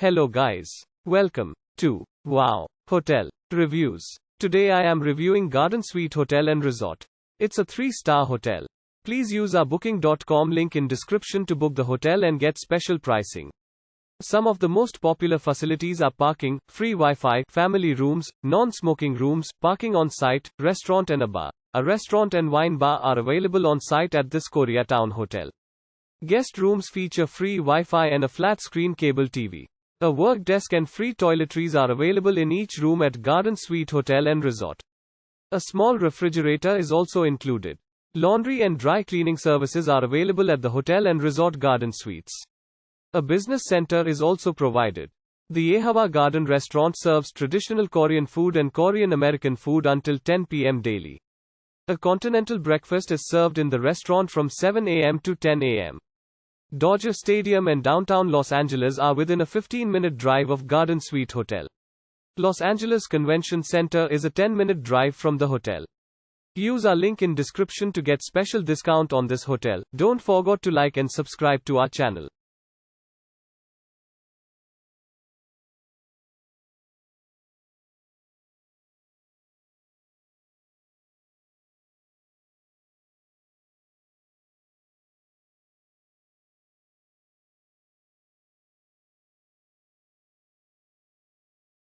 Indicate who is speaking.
Speaker 1: Hello guys. Welcome to Wow Hotel Reviews. Today I am reviewing Garden Suite Hotel and Resort. It's a 3-star hotel. Please use our booking.com link in description to book the hotel and get special pricing. Some of the most popular facilities are parking, free Wi-Fi, family rooms, non-smoking rooms, parking on site, restaurant and a bar. A restaurant and wine bar are available on site at this Koreatown hotel. Guest rooms feature free Wi-Fi and a flat-screen cable TV. A work desk and free toiletries are available in each room at Garden Suite Hotel and Resort. A small refrigerator is also included. Laundry and dry cleaning services are available at the hotel and resort garden suites. A business center is also provided. The E Hwa Garden Restaurant serves traditional Korean food and Korean American food until 10 p.m. daily. A continental breakfast is served in the restaurant from 7 a.m. to 10 a.m. Dodger Stadium and downtown Los Angeles are within a 15-minute drive of Garden Suite Hotel. Los Angeles Convention Center is a 10-minute drive from the hotel. Use our link in description to get special discount on this hotel. Don't forget to like and subscribe to our channel.